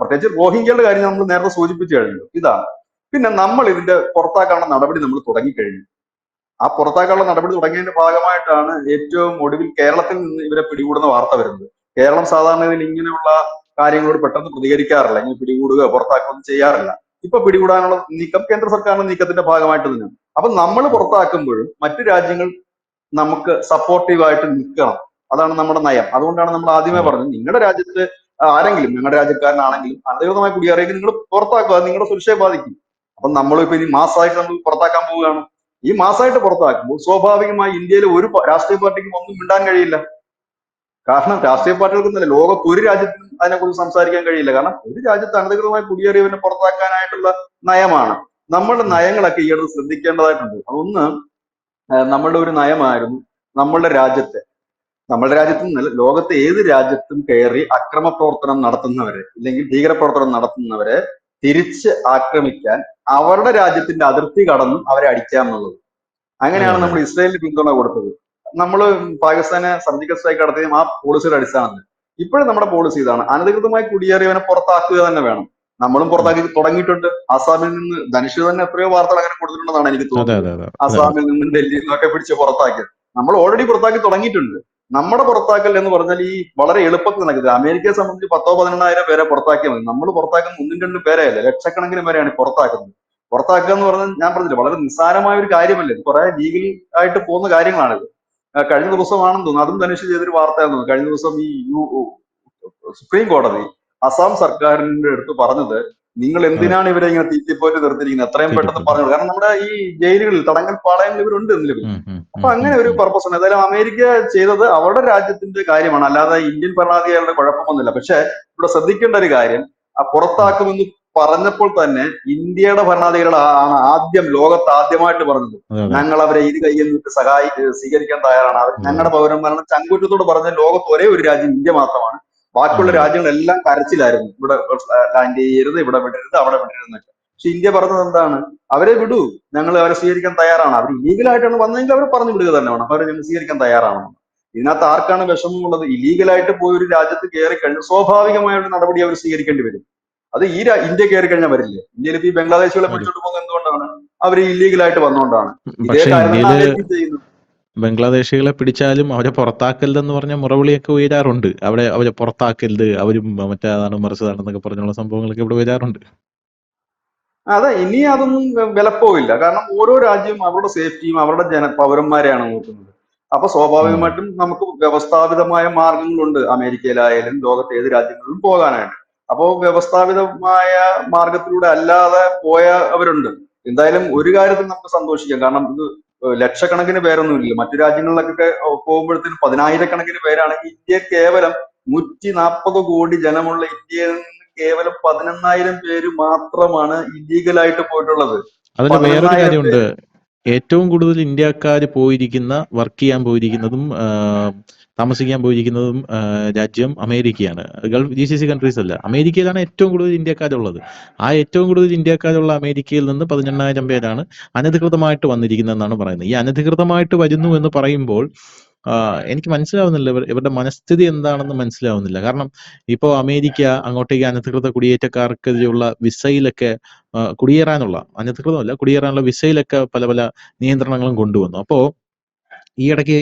പ്രത്യേകിച്ച് റോഹിംഗ്യകളുടെ കാര്യം നമ്മൾ നേരത്തെ സൂചിപ്പിച്ചു കഴിഞ്ഞു. ഇതാണ്. പിന്നെ നമ്മൾ ഇതിന്റെ പുറത്താക്കാനുള്ള നടപടി നമ്മൾ തുടങ്ങിക്കഴിഞ്ഞു. ആ പുറത്താക്കാനുള്ള നടപടി തുടങ്ങിയതിന്റെ ഭാഗമായിട്ടാണ് ഏറ്റവും ഒടുവിൽ കേരളത്തിൽ നിന്ന് ഇവരെ പിടികൂടുന്ന വാർത്ത വരുന്നത്. കേരളം സാധാരണ ഇങ്ങനെയുള്ള കാര്യങ്ങളോട് പെട്ടെന്ന് പ്രതികരിക്കാറില്ല, ഇങ്ങനെ പിടികൂടുക പുറത്താക്കുകയൊന്നും ചെയ്യാറില്ല. ഇപ്പൊ പിടികൂടാനുള്ള നീക്കം കേന്ദ്ര സർക്കാരിന്റെ നീക്കത്തിന്റെ ഭാഗമായിട്ട് തന്നെയാണ്. അപ്പൊ നമ്മൾ പുറത്താക്കുമ്പോഴും മറ്റു രാജ്യങ്ങൾ നമുക്ക് സപ്പോർട്ടീവായിട്ട് നിൽക്കണം. അതാണ് നമ്മുടെ നയം. അതുകൊണ്ടാണ് നമ്മൾ ആദ്യമേ അതെ. പറഞ്ഞത്, നിങ്ങളുടെ രാജ്യത്ത് ആരെങ്കിലും, നിങ്ങളുടെ രാജ്യക്കാരനാണെങ്കിലും അനധികൃതമായി കുടിയേറിയെങ്കിൽ നിങ്ങൾ പുറത്താക്കുക, അത് നിങ്ങളുടെ സുരക്ഷയെ ബാധിക്കും. അപ്പൊ നമ്മളിപ്പോ ഇനി മാസമായിട്ട് നമ്മൾ പുറത്താക്കാൻ പോവുകയാണ്. ഈ മാസമായിട്ട് പുറത്താക്കുമ്പോൾ സ്വാഭാവികമായി ഇന്ത്യയിലെ ഒരു രാഷ്ട്രീയ പാർട്ടിക്കും ഒന്നും മിണ്ടാൻ കഴിയില്ല. കാരണം രാഷ്ട്രീയ പാർട്ടികൾക്കൊന്നല്ല, ലോകത്ത് ഒരു രാജ്യത്തിനും അതിനെക്കുറിച്ച് സംസാരിക്കാൻ കഴിയില്ല. കാരണം ഒരു രാജ്യത്ത് അനധികൃതമായി കുടിയേറിയവനെ പുറത്താക്കാനായിട്ടുള്ള നയമാണ്. നമ്മളുടെ ഉം. നയങ്ങളൊക്കെ ഈ അടുത്ത് ശ്രദ്ധിക്കേണ്ടതായിട്ടുണ്ട്. അതൊന്ന്, നമ്മളുടെ ഒരു നയമായിരുന്നു നമ്മളുടെ രാജ്യത്ത് നിന്നല്ല, ലോകത്തെ ഏത് രാജ്യത്തും കയറി അക്രമ പ്രവർത്തനം നടത്തുന്നവരെ, ഇല്ലെങ്കിൽ ഭീകരപ്രവർത്തനം നടത്തുന്നവരെ തിരിച്ച് ആക്രമിക്കാൻ അവരുടെ രാജ്യത്തിന്റെ അതിർത്തി കടന്നും അവരെ അടിക്കാം എന്നുള്ളത്. അതെ. അങ്ങനെയാണ് അതെ. നമ്മൾ അതെ. ഇസ്രായേലിന് പിന്തുണ കൊടുത്തത്. നമ്മൾ പാകിസ്ഥാനെ സർജിക്കൽ സ്ട്രൈക്ക് നടത്തിയും ആ പോളിസിയുടെ അടിസ്ഥാനത്തിൽ. ഇപ്പോഴും നമ്മുടെ പോളിസി ഇതാണ്, അനധികൃതമായി കുടിയേറിയവനെ പുറത്താക്കുക തന്നെ വേണം. നമ്മളും ഉം. പുറത്താക്കി തുടങ്ങിയിട്ടുണ്ട്. ആസാമിൽ നിന്ന് ധനുഷ് തന്നെ എത്രയോ വാർത്തകൾ അങ്ങനെ കൊടുത്തിട്ടുണ്ടെന്നാണ് എനിക്ക് അതെ. തോന്നുന്നത്. അതെ. അതെ. അതെ. അതെ. ആസാമിൽ നിന്നും ഡൽഹിയിൽ നിന്നൊക്കെ പിടിച്ച് പുറത്താക്കിയത് നമ്മൾ ഓൾറെഡി പുറത്താക്കി തുടങ്ങിയിട്ടുണ്ട്. നമ്മുടെ പുറത്താക്കൽ എന്ന് പറഞ്ഞാൽ ഈ വളരെ എളുപ്പത്തിൽ നടക്കുന്നത്. അമേരിക്കയെ സംബന്ധിച്ച് 10-12 പേരെ പുറത്താക്കിയാൽ മതി. നമ്മൾ പുറത്താക്കുന്ന 1-2 പേരെയല്ല, ലക്ഷക്കണക്കിന് പേരെയാണ് പുറത്താക്കുന്നത്. പുറത്താക്കുക എന്ന് പറഞ്ഞാൽ ഞാൻ പറഞ്ഞില്ല, വളരെ നിസ്സാരമായ ഒരു കാര്യമല്ല. ഇത് കുറെ ലീഗൽ ആയിട്ട് പോകുന്ന കാര്യങ്ങളാണിത്. കഴിഞ്ഞ ദിവസമാണെന്ന് തോന്നുന്നു, അതും ധനുഷ് ചെയ്തൊരു വാർത്തയാണെന്ന് തോന്നുന്നു. കഴിഞ്ഞ ദിവസം ഈ സുപ്രീം കോടതി അസം സർക്കാരിന്റെ അടുത്ത് പറഞ്ഞത്, നിങ്ങൾ അതെ. എന്തിനാണ് ഇവരെ ഇങ്ങനെ തീറ്റിപ്പോയിട്ട് നിർത്തിയിരിക്കുന്നത്, എത്രയും പെട്ടെന്ന് തീറ്റിപ്പോയി. പറഞ്ഞു. കാരണം നമ്മുടെ ഈ ജയിലുകളിൽ, തടങ്കൽ പാളയങ്ങളിൽ ഇവരുണ്ട് നിലവിൽ. ഉം. ഉം. അപ്പൊ ഉം. അങ്ങനെ ഉം. ഒരു ഉം. പർപ്പസ് ഉണ്ട്. ഏതായാലും അമേരിക്ക ചെയ്തത് അവരുടെ രാജ്യത്തിന്റെ കാര്യമാണ്, അല്ലാതെ ഇന്ത്യൻ ഭരണാധികാരികളുടെ കുഴപ്പമൊന്നുമില്ല. പക്ഷെ ഇവിടെ ശ്രദ്ധിക്കേണ്ട ഒരു കാര്യം, ആ ഉം. പുറത്താക്കുമെന്ന് പറഞ്ഞപ്പോൾ തന്നെ ഇന്ത്യയുടെ ഭരണാധികാരികളാണ് ആദ്യം, ലോകത്ത് ആദ്യമായിട്ട് പറഞ്ഞത്, അതെ. അതെ. ഞങ്ങൾ അവരെ ഇരു കൈയിൽ നിന്നിട്ട് സ്വീകരിക്കാൻ തയ്യാറാണ്. അവർ അതെ. ഞങ്ങളുടെ പൗരന്മാരാണ് ചങ്കൂറ്റത്തോട് പറഞ്ഞ ലോകത്ത് ഒരേ ഒരു രാജ്യം ഇന്ത്യ മാത്രമാണ്. ബാക്കിയുള്ള അതെ. രാജ്യങ്ങളെല്ലാം കരച്ചിലായിരുന്നു, ഇവിടെ ലാൻഡ് ചെയ്യരുത്, ഇവിടെ വിടരുത്, അവിടെ വിടരുത് എന്നൊക്കെ. പക്ഷെ ഇന്ത്യ പറഞ്ഞത് എന്താണ്, അവരെ വിടൂ, ഞങ്ങൾ അവരെ സ്വീകരിക്കാൻ തയ്യാറാണ്. അവർ ഇല്ലീഗലായിട്ടാണ് വന്നതെങ്കിൽ അവരെ പറഞ്ഞു വിടുക തന്നെ വേണം, അവരെ ഞങ്ങൾ സ്വീകരിക്കാൻ തയ്യാറാണ്. ഇതിനകത്ത് ആർക്കാണ് വിഷമമുള്ളത്? ഇല്ലീഗലായിട്ട് പോയി ഒരു രാജ്യത്ത് കയറി കഴിഞ്ഞാൽ സ്വാഭാവികമായ ഒരു നടപടി അവർ സ്വീകരിക്കേണ്ടി വരും. അത് ഈ ഇന്ത്യ കയറി കഴിഞ്ഞാൽ വരില്ലേ? ഇന്ത്യയിൽ ഇപ്പൊ ഈ ബംഗ്ലാദേശികളെ വരും. പിടിച്ചോണ്ട് പോകുന്നത് എന്തുകൊണ്ടാണ്? അവർ ഇല്ലീഗലായിട്ട് വന്നുകൊണ്ടാണ്. ഇതേ പക്ഷെ കാര്യം തന്നെ ഇന്ത്യയില് അമേരിക്കയും ചെയ്യുന്നു. ബംഗ്ലാദേശികളെ പിടിച്ചാലും അവരെ പുറത്താക്കരുതെന്ന് പറഞ്ഞ മുറവിളിയൊക്കെ ഉയരാറുണ്ട്. അവരെ പുറത്താക്കരുത്, അവരും മറ്റേതാണ് മറിച്ചതാണെന്നൊക്കെ പറഞ്ഞുള്ള സംഭവങ്ങളൊക്കെ ഇവിടെ വരാറുണ്ട്. അതെ, ഇനി അതൊന്നും വിലപ്പോവില്ല. കാരണം ഓരോ രാജ്യവും അവരുടെ സേഫ്റ്റിയും അവരുടെ പൗരന്മാരെയാണ് നോക്കുന്നത്. അപ്പൊ ഉം. സ്വാഭാവികമായിട്ടും നമുക്ക് വ്യവസ്ഥാപിതമായ മാർഗങ്ങളുണ്ട് അമേരിക്കയിലായാലും ലോകത്തെ ഏത് രാജ്യങ്ങളിലും പോകാനായിട്ട്. അപ്പോ വ്യവസ്ഥാപിതമായ മാർഗത്തിലൂടെ അല്ലാതെ പോയവരുണ്ട്. എന്തായാലും ഒരു കാര്യത്തിൽ നമുക്ക് സന്തോഷിക്കാം. കാരണം ഇത് ലക്ഷക്കണക്കിന് പേരൊന്നും ഇല്ല. മറ്റു രാജ്യങ്ങളിലൊക്കെ പോകുമ്പോഴത്തേനും 10,000-കണക്കിന് പേരാണെങ്കിൽ ഇന്ത്യ കേവലം 140 കോടി ജനമുള്ള ഇന്ത്യയിൽ കേവലം 11,000 പേര് മാത്രമാണ് ഇല്ലീഗലായിട്ട് പോയിട്ടുള്ളത്. അതിൽ വേറൊരു 11,000 കാര്യമുണ്ട്. പേര്. ഏറ്റവും കൂടുതൽ ഇന്ത്യക്കാർ പോയിരിക്കുന്ന, വർക്ക് ചെയ്യാൻ പോയിരിക്കുന്നതും താമസിക്കാൻ പോയിരിക്കുന്നതും രാജ്യം അമേരിക്കയാണ്. ഗൾഫ് GCC കൺട്രീസ് അല്ല, അമേരിക്കയിലാണ് ഏറ്റവും കൂടുതൽ ഇന്ത്യക്കാരുള്ളത്. ആ ഏറ്റവും കൂടുതൽ ഇന്ത്യക്കാരുള്ള അമേരിക്കയിൽ നിന്ന് 18,000 പേരാണ് അനധികൃതമായിട്ട് വന്നിരിക്കുന്നതെന്നാണ് പറയുന്നത്. ഈ അനധികൃതമായിട്ട് വരുന്നു എന്ന് പറയുമ്പോൾ എനിക്ക് മനസ്സിലാവുന്നില്ല, ഇവരുടെ മനസ്ഥിതി എന്താണെന്ന് മനസ്സിലാവുന്നില്ല. കാരണം ഇപ്പോൾ അമേരിക്ക അങ്ങോട്ടേക്ക് അനധികൃത കുടിയേറ്റക്കാർക്കെതിരെയുള്ള വിസയിലൊക്കെ കുടിയേറാനുള്ള, അനധികൃതമല്ല, കുടിയേറാനുള്ള വിസയിലൊക്കെ പല പല നിയന്ത്രണങ്ങളും കൊണ്ടുവന്നു. അപ്പോൾ ഈ ഇടയ്ക്ക്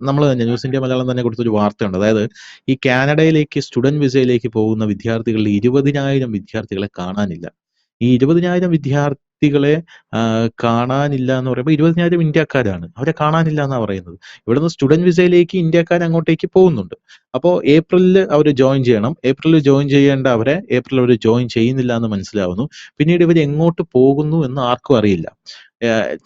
നമ്മൾ തന്നെ ന്യൂസ് ഇന്ത്യ മലയാളം തന്നെ കൊടുത്തൊരു വാർത്തയുണ്ട്. അതായത് ഈ കാനഡയിലേക്ക് സ്റ്റുഡന്റ് വിസയിലേക്ക് പോകുന്ന വിദ്യാർത്ഥികളിൽ 20,000 വിദ്യാർത്ഥികളെ കാണാനില്ല. ഈ 20,000 വിദ്യാർത്ഥികളെ കാണാനില്ല എന്ന് പറയുമ്പോൾ 20,000 ഇന്ത്യക്കാരാണ്. അവരെ കാണാനില്ല എന്നാണ് പറയുന്നത്. ഇവിടുന്ന് സ്റ്റുഡന്റ് വിസയിലേക്ക് ഇന്ത്യക്കാർ അങ്ങോട്ടേക്ക് പോകുന്നുണ്ട്. അപ്പോൾ ഏപ്രിലിൽ അവർ ജോയിൻ ചെയ്യണം. ഏപ്രിലിൽ ജോയിൻ ചെയ്യേണ്ട അവരെ ഏപ്രിൽ അവർ ജോയിൻ ചെയ്യുന്നില്ല എന്ന് മനസ്സിലാവുന്നു. പിന്നീട് ഇവർ എങ്ങോട്ട് പോകുന്നു എന്ന് ആർക്കും അറിയില്ല.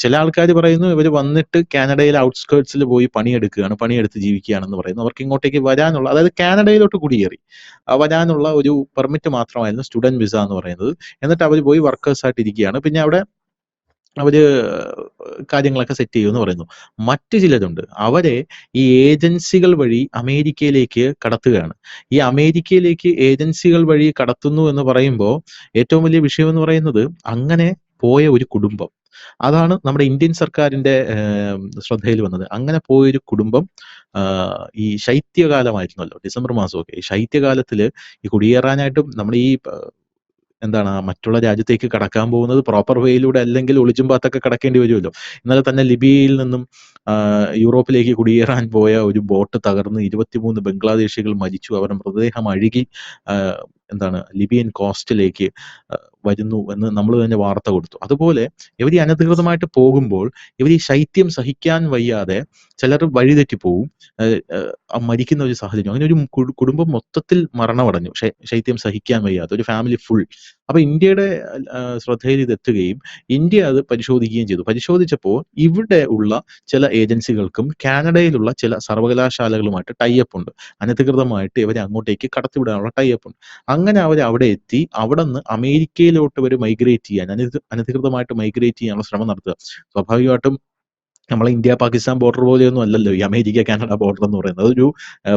ചില ആൾക്കാർ പറയുന്നു ഇവർ വന്നിട്ട് കാനഡയിലെ ഔട്ട്സ്കേർട്സിൽ പോയി പണിയെടുത്ത് ജീവിക്കുകയാണെന്ന് പറയുന്നു. അവർക്ക് ഇങ്ങോട്ടേക്ക് വരാനുള്ള, അതായത് കാനഡയിലോട്ട് കുടിയേറി വരാനുള്ള ഒരു പെർമിറ്റ് മാത്രമായിരുന്നു സ്റ്റുഡന്റ് വിസ എന്ന് പറയുന്നത്. എന്നിട്ട് അവർ പോയി വർക്കേഴ്സായിട്ട് ഇരിക്കുകയാണ്. പിന്നെ അവിടെ അവര് കാര്യങ്ങളൊക്കെ സെറ്റ് ചെയ്യുമെന്ന് പറയുന്നു. മറ്റു ചിലരുണ്ട്, അവരെ ഈ ഏജൻസികൾ വഴി അമേരിക്കയിലേക്ക് കടത്തുകയാണ്. ഈ അമേരിക്കയിലേക്ക് ഏജൻസികൾ വഴി കടത്തുന്നു എന്ന് പറയുമ്പോൾ ഏറ്റവും വലിയ വിഷയം എന്ന് പറയുന്നത്, അങ്ങനെ പോയ ഒരു കുടുംബം, അതാണ് നമ്മുടെ ഇന്ത്യൻ സർക്കാരിന്റെ ശ്രദ്ധയിൽ വന്നത്. അങ്ങനെ പോയൊരു കുടുംബം ഈ ശൈത്യകാലമായിരുന്നല്ലോ, ഡിസംബർ മാസമൊക്കെ. ഈ ശൈത്യകാലത്തിൽ ഈ കുടിയേറാനായിട്ടും നമ്മുടെ ഈ എന്താണ് മറ്റുള്ള രാജ്യത്തേക്ക് കടക്കാൻ പോകുന്നത് പ്രോപ്പർ വേയിലൂടെ അല്ലെങ്കിൽ ഒളിച്ചും പാത്തൊക്കെ കടക്കേണ്ടി വരുമല്ലോ. ഇന്നലെ തന്നെ ലിബിയയിൽ നിന്നും യൂറോപ്പിലേക്ക് കുടിയേറാൻ പോയ ഒരു ബോട്ട് തകർന്ന് 23 ബംഗ്ലാദേശികൾ മരിച്ചു. അവരുടെ മൃതദേഹം അഴുകി ലിബിയൻ കോസ്റ്റിലേക്ക് വരുന്നു എന്ന് നമ്മൾ തന്നെ വാർത്ത കൊടുത്തു. അതുപോലെ ഇവർ ഈ അനധികൃതമായിട്ട് പോകുമ്പോൾ ഇവർ ഈ ശൈത്യം സഹിക്കാൻ വയ്യാതെ ചിലർ വഴിതെറ്റിപ്പോവും, മരിക്കുന്ന ഒരു സാഹചര്യം. അങ്ങനെ ഒരു കുടുംബം മൊത്തത്തിൽ മരണമടഞ്ഞു, ശൈത്യം സഹിക്കാൻ വയ്യാതെ ഒരു ഫാമിലി ഫുൾ. അപ്പൊ ഇന്ത്യയുടെ ശ്രദ്ധയിൽ ഇതെത്തുകയും ഇന്ത്യ അത് പരിശോധിക്കുകയും ചെയ്തു. പരിശോധിച്ചപ്പോൾ ഇവിടെ ഉള്ള ചില ഏജൻസികൾക്കും കാനഡയിലുള്ള ചില സർവകലാശാലകളുമായിട്ട് ടൈപ്പ് ഉണ്ട്. അനധികൃതമായിട്ട് ഇവരെ അങ്ങോട്ടേക്ക് കടത്തിവിടാനുള്ള ടൈപ്പ് ഉണ്ട്. അങ്ങനെ അവർ അവിടെ എത്തി അവിടെ നിന്ന് അമേരിക്കയിലോട്ട് ഇവർ മൈഗ്രേറ്റ് ചെയ്യാൻ, അനധികൃതമായിട്ട് മൈഗ്രേറ്റ് ചെയ്യാനുള്ള ശ്രമം നടത്തുക. സ്വാഭാവികമായിട്ടും നമ്മളെ ഇന്ത്യ പാകിസ്ഥാൻ ബോർഡർ പോലെയൊന്നും അല്ലല്ലോ ഈ അമേരിക്ക കാനഡ ബോർഡർ എന്ന് പറയുന്നത്. അതൊരു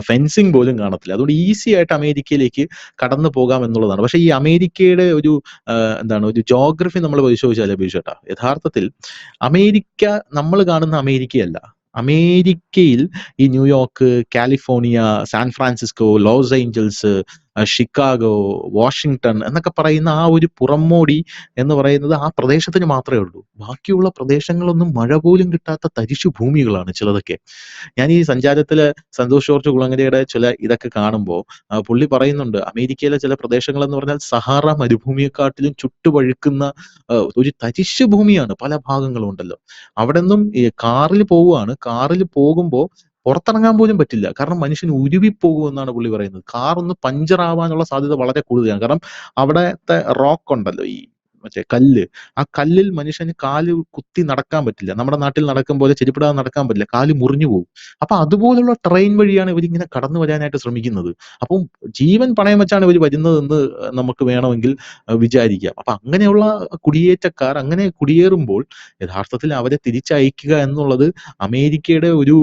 ഫെൻസിങ് പോലും കാണത്തില്ല. അതുകൊണ്ട് ഈസി ആയിട്ട് അമേരിക്കയിലേക്ക് കടന്നു പോകാം എന്നുള്ളതാണ്. പക്ഷെ ഈ അമേരിക്കയുടെ ഒരു ഒരു ജോഗ്രഫി നമ്മൾ പരിശോധിച്ചാലേ ബിജുട്ടാ, യഥാർത്ഥത്തിൽ അമേരിക്ക നമ്മൾ കാണുന്ന അമേരിക്കയല്ല. അമേരിക്കയിൽ ഈ New York, California, San Francisco, Los Angeles, Chicago, Washington എന്നൊക്കെ പറയുന്ന ആ ഒരു പുറമോടി എന്ന് പറയുന്നത് ആ പ്രദേശത്തിന് മാത്രമേ ഉള്ളൂ. ബാക്കിയുള്ള പ്രദേശങ്ങളൊന്നും മഴ പോലും കിട്ടാത്ത തരിശു ഭൂമികളാണ് ചിലതൊക്കെ. ഞാൻ ഈ സഞ്ചാരത്തില് സന്തോഷ് ജോർജ് കുളങ്ങരയുടെ ചില ഇതൊക്കെ കാണുമ്പോൾ പുള്ളി പറയുന്നുണ്ട്, അമേരിക്കയിലെ ചില പ്രദേശങ്ങൾ എന്ന് പറഞ്ഞാൽ സഹാറ മരുഭൂമിയെക്കാട്ടിലും ചുട്ടുപഴുക്കുന്ന ഒരു തരിശു ഭൂമിയാണ് പല ഭാഗങ്ങളും ഉണ്ടല്ലോ. അവിടെ നിന്നും കാറിൽ പോവുകയാണ്. കാറിൽ പോകുമ്പോൾ പുറത്തിറങ്ങാൻ പോലും പറ്റില്ല. കാരണം മനുഷ്യൻ ഉരുവിപ്പോകുമെന്നാണ് പുള്ളി പറയുന്നത്. കാർ ഒന്ന് പഞ്ചർ ആവാനുള്ള സാധ്യത വളരെ കൂടുതലാണ്. കാരണം അവിടത്തെ റോക്ക് ഉണ്ടല്ലോ, ഈ മറ്റേ കല്ല്, ആ കല്ലിൽ മനുഷ്യന് കാല് കുത്തി നടക്കാൻ പറ്റില്ല. നമ്മുടെ നാട്ടിൽ നടക്കും പോലെ ചെരുപ്പിടാതെ നടക്കാൻ പറ്റില്ല, കാല് മുറിഞ്ഞു പോകും. അപ്പൊ അതുപോലുള്ള ട്രെയിൻ വഴിയാണ് ഇവരിങ്ങനെ കടന്നു വരാനായിട്ട് ശ്രമിക്കുന്നത്. അപ്പം ജീവൻ പണയം വെച്ചാണ് ഇവർ വരുന്നതെന്ന് നമുക്ക് വേണമെങ്കിൽ വിചാരിക്കാം. അപ്പൊ അങ്ങനെയുള്ള കുടിയേറ്റക്കാർ അങ്ങനെ കുടിയേറുമ്പോൾ യഥാർത്ഥത്തിൽ അവരെ തിരിച്ചയക്കുക എന്നുള്ളത് അമേരിക്കയുടെ ഒരു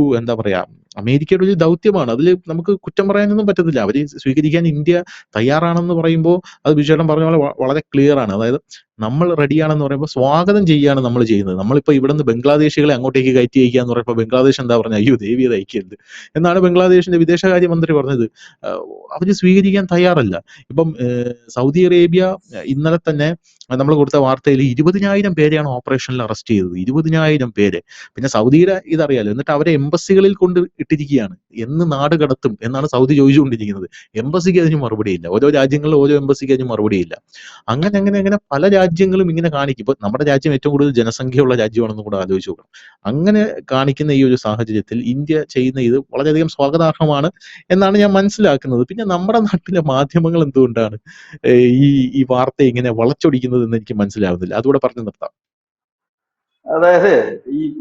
അമേരിക്കയുടെ ഒരു ദൗത്യമാണ്. അതിൽ നമുക്ക് കുറ്റം പറയാനൊന്നും പറ്റത്തില്ല. അവര് സ്വീകരിക്കാൻ ഇന്ത്യ തയ്യാറാണെന്ന് പറയുമ്പോൾ അത് ബിജുചേട്ടൻ പറഞ്ഞ പോലെ വളരെ ക്ലിയർ ആണ്. അതായത് നമ്മൾ റെഡിയാണെന്ന് പറയുമ്പോൾ സ്വാഗതം ചെയ്യുകയാണ് നമ്മൾ ചെയ്യുന്നത്. നമ്മളിപ്പോൾ ഇവിടുന്ന് ബംഗ്ലാദേശികളെ അങ്ങോട്ടേക്ക് കയറ്റി അയക്കുക എന്ന് പറയുമ്പോൾ ബംഗ്ലാദേശ് എന്താ പറഞ്ഞത്, അയ്യോ ദേവി അത് അയക്കരുത് എന്നാണ് ബംഗ്ലാദേശിന്റെ വിദേശകാര്യമന്ത്രി പറഞ്ഞത്. അവര് സ്വീകരിക്കാൻ തയ്യാറല്ല. ഇപ്പം സൗദി അറേബ്യ ഇന്നലെ തന്നെ നമ്മൾ കൊടുത്ത വാർത്തയിൽ 20,000 പേരെയാണ് ഓപ്പറേഷനിൽ അറസ്റ്റ് ചെയ്തത്. 20,000 പേര്. പിന്നെ സൗദിയുടെ ഇതറിയാലോ. എന്നിട്ട് അവരെ എംബസികളിൽ കൊണ്ട് ഇട്ടിരിക്കുകയാണ്. എന്ന് നാട് കടത്തും എന്നാണ് സൗദി ചോദിച്ചുകൊണ്ടിരിക്കുന്നത്. എംബസിക്ക് അതിന് മറുപടിയില്ല. ഓരോ രാജ്യങ്ങളിലും ഓരോ എംബസിക്ക് അതിന് മറുപടിയില്ല. അങ്ങനെ പല രാജ്യങ്ങളും ഇങ്ങനെ കാണിക്കും. ഇപ്പൊ നമ്മുടെ രാജ്യം ഏറ്റവും കൂടുതൽ ജനസംഖ്യയുള്ള രാജ്യമാണെന്ന് കൂടെ ആലോചിച്ച് നോക്കണം. അങ്ങനെ കാണിക്കുന്ന ഈ ഒരു സാഹചര്യത്തിൽ ഇന്ത്യ ചെയ്യുന്ന ഇത് വളരെയധികം സ്വാഗതാർഹമാണ് എന്നാണ് ഞാൻ മനസ്സിലാക്കുന്നത്. പിന്നെ നമ്മുടെ നാട്ടിലെ മാധ്യമങ്ങൾ എന്തുകൊണ്ടാണ് ഈ വാർത്ത ഇങ്ങനെ വളച്ചൊടിക്കുന്നത് എന്ന് എനിക്ക് മനസ്സിലാവുന്നില്ല. അതുകൂടെ പറഞ്ഞു നിർത്താം. അതായത്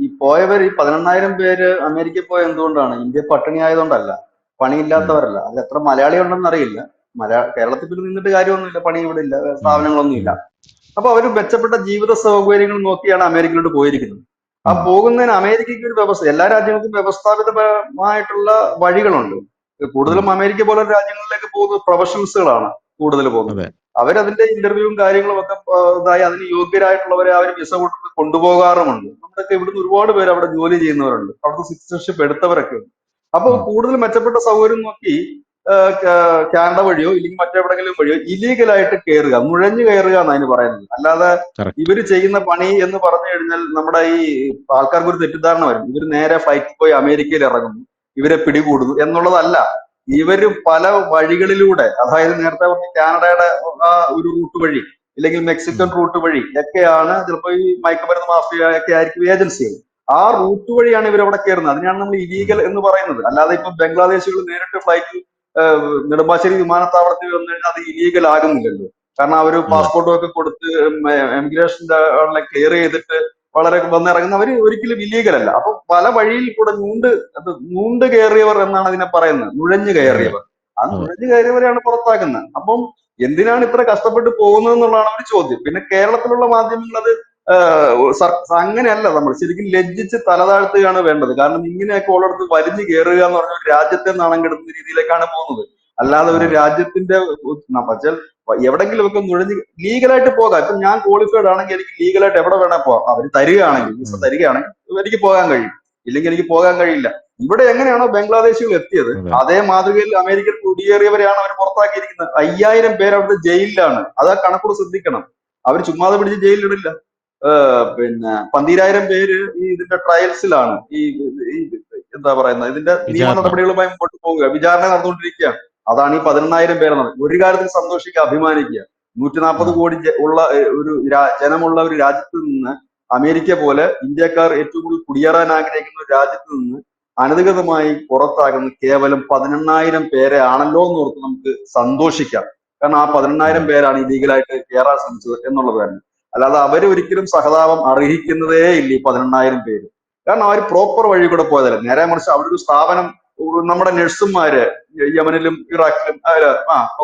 ഈ പോയവർ, ഈ 18,000 പേര് അമേരിക്കയിൽ പോയ എന്തുകൊണ്ടാണ്? ഇന്ത്യ പട്ടിണി ആയതുകൊണ്ടല്ല, പണിയില്ലാത്തവരല്ല. അത് എത്ര മലയാളി ഉണ്ടെന്ന് അറിയില്ല. കേരളത്തിൽ പിന്നെ നിന്നിട്ട് കാര്യമൊന്നുമില്ല, പണി ഇവിടെ ഇല്ല, സ്ഥാപനങ്ങളൊന്നും ഇല്ല. അപ്പൊ അവര് മെച്ചപ്പെട്ട ജീവിത സൗകര്യങ്ങൾ നോക്കിയാണ് അമേരിക്കയിലോട്ട് പോയിരിക്കുന്നത്. ആ പോകുന്നതിന് അമേരിക്കയ്ക്ക് ഒരു വ്യവസ്ഥ, എല്ലാ രാജ്യങ്ങൾക്കും വ്യവസ്ഥാപിതമായിട്ടുള്ള വഴികളുണ്ട്. കൂടുതലും അമേരിക്ക പോലുള്ള രാജ്യങ്ങളിലേക്ക് പോകുന്നത് പ്രൊഫഷണൽസുകളാണ് കൂടുതൽ പോകുന്നത്. അവരതിന്റെ ഇന്റർവ്യൂവും കാര്യങ്ങളും ഒക്കെ ഇതായി അതിന് യോഗ്യരായിട്ടുള്ളവരെ അവർ വിസ കൊടുത്ത് കൊണ്ടുപോകാറുമുണ്ട്. നമ്മുടെയൊക്കെ ഇവിടുന്ന് ഒരുപാട് പേര് അവിടെ ജോലി ചെയ്യുന്നവരുണ്ട്, അവിടുത്തെ സിറ്റിസൺഷിപ്പ് എടുത്തവരൊക്കെ ഉണ്ട്. അപ്പോൾ കൂടുതൽ മെച്ചപ്പെട്ട സൗകര്യം നോക്കി കാനഡ വഴിയോ ഇല്ലെങ്കിൽ മറ്റെവിടെങ്കിലും വഴിയോ ഇല്ലീഗലായിട്ട് കയറുക, നുഴഞ്ഞു കയറുക എന്നാണ് അതിന് പറയുന്നത്. അല്ലാതെ ഇവര് ചെയ്യുന്ന പണി എന്ന് പറഞ്ഞു കഴിഞ്ഞാൽ നമ്മുടെ ഈ ആൾക്കാർക്ക് ഒരു തെറ്റിദ്ധാരണ വരും. ഇവര് നേരെ ഫ്ലൈറ്റിൽ പോയി അമേരിക്കയിൽ ഇറങ്ങുന്നു, ഇവരെ പിടികൂടുന്നു എന്നുള്ളതല്ല. ഇവര് പല വഴികളിലൂടെ, അതായത് നേരത്തെ പറഞ്ഞ കാനഡയുടെ ആ ഒരു റൂട്ട് വഴി അല്ലെങ്കിൽ മെക്സിക്കൻ റൂട്ട് വഴി ഒക്കെയാണ് ചിലപ്പോൾ ഈ മയക്കുമരുന്ന് മാഫിയ ഒക്കെ ആയിരിക്കും ഏജൻസികൾ. ആ റൂട്ട് വഴിയാണ് ഇവരവിടെ കയറുന്നത്. അതിനാണ് നമ്മൾ ഇലീഗൽ എന്ന് പറയുന്നത്. അല്ലാതെ ഇപ്പൊ ബംഗ്ലാദേശികൾ നേരിട്ട് ഫ്ലൈറ്റിൽ നെടുമ്പാശ്ശേരി വിമാനത്താവളത്തിൽ വന്നു കഴിഞ്ഞാൽ അത് ഇലീഗൽ ആകുന്നില്ലല്ലോ. കാരണം അവർ പാസ്പോർട്ടും ഒക്കെ കൊടുത്ത് എമിഗ്രേഷന്റെ ക്ലിയർ ചെയ്തിട്ട് വളരെ വന്നിറങ്ങുന്നവർ ഒരിക്കലും ഇല്ലീഗൽ അല്ല. അപ്പൊ പല വഴിയിൽ കൂടെ നൂണ്ട് കയറിയവർ എന്നാണ് അതിനെ പറയുന്നത്, നുഴഞ്ഞു കയറിയവർ. ആ നുഴഞ്ഞു കയറിയവരെയാണ് പുറത്താക്കുന്നത്. അപ്പം എന്തിനാണ് ഇത്ര കഷ്ടപ്പെട്ട് പോകുന്നത് എന്നുള്ളതാണ് ഒരു ചോദ്യം. പിന്നെ കേരളത്തിലുള്ള മാധ്യമങ്ങൾ അത് അങ്ങനെയല്ല, നമ്മൾ ശരിക്കും ലജ്ജിച്ച് തലതാഴ്ത്തുകയാണ് വേണ്ടത്. കാരണം ഇങ്ങനെയൊക്കെ ഉള്ളിടത്ത് വലിഞ്ഞു കയറുക എന്ന് പറഞ്ഞ ഒരു രാജ്യത്തെ നാണം കെടുത്തുന്ന രീതിയിലേക്കാണ് പോകുന്നത്. അല്ലാതെ ഒരു രാജ്യത്തിന്റെ എവിടെങ്കിലുമൊക്കെ നുഴഞ്ഞ് ലീഗലായിട്ട് പോകാം. ഇപ്പൊ ഞാൻ ക്വാളിഫൈഡ് ആണെങ്കിൽ എനിക്ക് ലീഗലായിട്ട് എവിടെ വേണേ പോകാം. അവർ തരികയാണെങ്കിൽ, വിസ തരികയാണെങ്കിൽ എനിക്ക് പോകാൻ കഴിയും, ഇല്ലെങ്കിൽ എനിക്ക് പോകാൻ കഴിയില്ല. ഇവിടെ എങ്ങനെയാണോ ബംഗ്ലാദേശികൾ എത്തിയത് അതേ മാതൃകയിൽ അമേരിക്കൻ കുടിയേറിയവരെയാണ് അവർ പുറത്താക്കിയിരിക്കുന്നത്. 5,000 പേര് അവിടുത്തെ ജയിലിലാണ്. അത് ആ കണക്കൂടെ ശ്രദ്ധിക്കണം. അവർ ചുമ്മാതെ പിടിച്ച് ജയിലിലിടില്ല. പിന്നെ 12,000 പേര് ഈ ഇതിന്റെ ട്രയൽസിലാണ്, ഈ എന്താ പറയുന്നത്, ഇതിന്റെ നിയമ നടപടികളുമായി മുമ്പോട്ട് പോവുക, വിചാരണ നടന്നുകൊണ്ടിരിക്കുകയാണ്. അതാണ് ഈ 18,000 പേരെന്നത്. ഒരു കാര്യത്തിൽ സന്തോഷിക്കുക, അഭിമാനിക്കുക. 140 കോടി ഉള്ള ഒരു ജനമുള്ള ഒരു രാജ്യത്ത് നിന്ന്, അമേരിക്ക പോലെ ഇന്ത്യക്കാർ ഏറ്റവും കൂടുതൽ കുടിയേറാൻ ആഗ്രഹിക്കുന്ന ഒരു രാജ്യത്ത് നിന്ന് അനധികൃതമായി പുറത്താകുന്ന കേവലം 18,000 പേരെ ആണല്ലോ എന്ന് ഓർത്ത് നമുക്ക് സന്തോഷിക്കാം. കാരണം ആ 18,000 പേരാണ് ഇല്ലീഗലായിട്ട് കയറാൻ ശ്രമിച്ചത് എന്നുള്ളത് തന്നെ. അല്ലാതെ അവർ ഒരിക്കലും സഹതാപം അർഹിക്കുന്നതേ ഇല്ല ഈ 18,000 പേര്. കാരണം അവർ പ്രോപ്പർ വഴി കൂടെ പോയതല്ല. നേരെ മറിച്ച് അവിടെ ഒരു സ്ഥാപനം, നമ്മുടെ നഴ്സുമാര് യമനിലും ഇറാഖിലും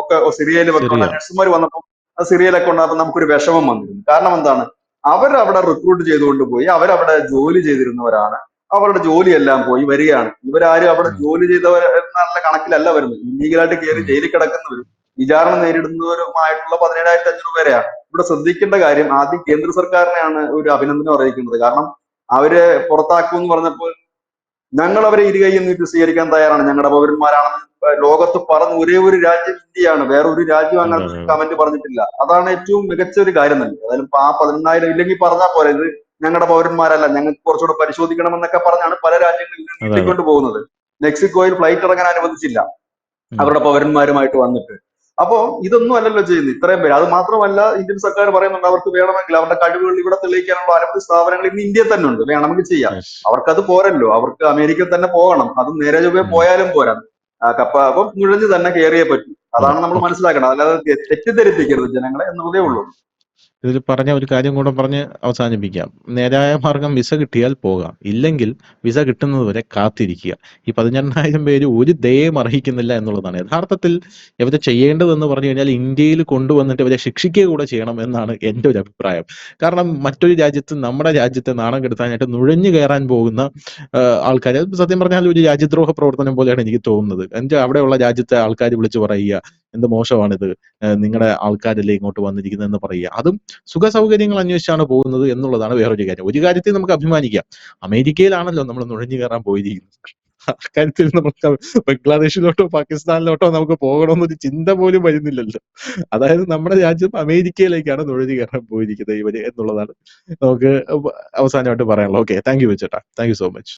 ഒക്കെ സിറിയയിലും ഒക്കെ നഴ്സുമാർ വന്നപ്പോൾ സിറിയയിലൊക്കെ ഉണ്ടാകുമ്പോൾ നമുക്കൊരു വിഷമം വന്നിരുന്നു. കാരണം എന്താണ്? അവരവിടെ റിക്രൂട്ട് ചെയ്തുകൊണ്ട് പോയി, അവരവിടെ ജോലി ചെയ്തിരുന്നവരാണ്. അവരുടെ ജോലിയെല്ലാം പോയി വരികയാണ്. ഇവരാരും അവിടെ ജോലി ചെയ്തവർ എന്നുള്ള കണക്കിലല്ല വരുന്നത്. ഇല്ലീഗലായിട്ട് കയറി ജയിലിൽ കിടക്കുന്നവരും വിചാരണ നേരിടുന്നവരുമായിട്ടുള്ള 17,500 പേരെയാണ്. ഇവിടെ ശ്രദ്ധിക്കേണ്ട കാര്യം, ആദ്യം കേന്ദ്ര സർക്കാരിനെയാണ് ഒരു അഭിനന്ദനം അറിയിക്കുന്നത്. കാരണം അവരെ പുറത്താക്കുമെന്ന് പറഞ്ഞപ്പോൾ ഞങ്ങൾ അവരെ ഇരുകൈയും നീട്ടി സ്വീകരിക്കാൻ തയ്യാറാണ്, ഞങ്ങളുടെ പൗരന്മാരാണെന്ന് ലോകത്ത് പറഞ്ഞ ഒരേ ഒരു രാജ്യം ഇന്ത്യയാണ്. വേറെ ഒരു രാജ്യം അങ്ങനത്തെ കമന്റ് പറഞ്ഞിട്ടില്ല. അതാണ് ഏറ്റവും മികച്ച ഒരു കാര്യം തന്നെ. ഏതായാലും ആ 18,000 ഇല്ലെങ്കിൽ പറഞ്ഞാൽ പോലെ ഇത് ഞങ്ങളുടെ പൗരന്മാരല്ല, ഞങ്ങൾക്ക് കുറച്ചുകൂടെ പരിശോധിക്കണമെന്നൊക്കെ പറഞ്ഞാണ് പല രാജ്യങ്ങളിൽ നീട്ടിക്കൊണ്ട് പോകുന്നത്. മെക്സിക്കോയിൽ ഫ്ലൈറ്റ് ഇറങ്ങാൻ അനുവദിച്ചില്ല അവരുടെ പൗരന്മാരുമായിട്ട് വന്നിട്ട്. അപ്പോ ഇതൊന്നും അല്ലല്ലോ ചെയ്യുന്നത് ഇത്രയും പേര്. അത് മാത്രമല്ല, ഇന്ത്യൻ സർക്കാർ പറയുന്നുണ്ട് അവർക്ക് വേണമെങ്കിൽ അവരുടെ കഴിവുകൾ ഇവിടെ തെളിയിക്കാനുള്ള അനവധി സ്ഥാപനങ്ങൾ ഇന്ന് ഇന്ത്യയിൽ തന്നെ ഉണ്ട്, വേണമെങ്കിൽ ചെയ്യാം. അവർക്കത് പോരല്ലോ, അവർക്ക് അമേരിക്കയിൽ തന്നെ പോകണം. അതും നേരെ ചൊവ്വേ പോയാലും പോരാ. അപ്പം നുഴഞ്ഞു തന്നെ കയറിയേ പറ്റൂ. അതാണ് നമ്മൾ മനസ്സിലാക്കണം. അല്ലാതെ തെറ്റിദ്ധരിപ്പിക്കരുത് ജനങ്ങളെ എന്നുള്ളതേ ഉള്ളൂ. ഇതിൽ പറഞ്ഞ ഒരു കാര്യം കൂടെ പറഞ്ഞ് അവസാനിപ്പിക്കാം. നേരായ മാർഗം വിസ കിട്ടിയാൽ പോകാം, ഇല്ലെങ്കിൽ വിസ കിട്ടുന്നത് വരെ കാത്തിരിക്കുക. ഈ 18,000 പേര് ഒരു ദയയും അർഹിക്കുന്നില്ല എന്നുള്ളതാണ് യഥാർത്ഥത്തിൽ ഇവരെ ചെയ്യേണ്ടതെന്ന് പറഞ്ഞു കഴിഞ്ഞാൽ. ഇന്ത്യയിൽ കൊണ്ടുവന്നിട്ട് ഇവരെ ശിക്ഷിക്കുക കൂടെ ചെയ്യണം എന്നാണ് എൻ്റെ ഒരു അഭിപ്രായം. കാരണം മറ്റൊരു രാജ്യത്ത്, നമ്മുടെ രാജ്യത്തെ നാണം കെടുത്താനായിട്ട് നുഴഞ്ഞു കയറാൻ പോകുന്ന ആൾക്കാർ, സത്യം പറഞ്ഞാൽ ഒരു രാജ്യദ്രോഹ പ്രവർത്തനം പോലെയാണ് എനിക്ക് തോന്നുന്നത്. എൻ്റെ അവിടെയുള്ള രാജ്യത്തെ ആൾക്കാർ വിളിച്ചു പറയുക, എന്ത് മോശമാണിത്, നിങ്ങളുടെ ആൾക്കാരല്ലേ ഇങ്ങോട്ട് വന്നിരിക്കുന്നതെന്ന് പറയുക. അതും സുഖ സൗകര്യങ്ങൾ അന്വേഷിച്ചാണ് പോകുന്നത് എന്നുള്ളതാണ് വേറൊരു കാര്യം. ഒരു കാര്യത്തിൽ നമുക്ക് അഭിമാനിക്കാം, അമേരിക്കയിലാണല്ലോ നമ്മൾ നുഴഞ്ഞു കയറാൻ പോയിരിക്കുന്നത്. അക്കാര്യത്തിൽ നമുക്ക് ബംഗ്ലാദേശിലോട്ടോ പാകിസ്ഥാനിലോട്ടോ നമുക്ക് പോകണമെന്നൊരു ചിന്ത പോലും വരുന്നില്ലല്ലോ. അതായത് നമ്മുടെ രാജ്യം അമേരിക്കയിലേക്കാണ് നുഴഞ്ഞു കയറാൻ പോയിരിക്കുന്നത് ഇവര് എന്നുള്ളതാണ് നമുക്ക് അവസാനമായിട്ട് പറയാനുള്ളത്. ഓക്കെ, താങ്ക് യു വെച്ചേട്ടാ, താങ്ക് യു സോ മച്ച്.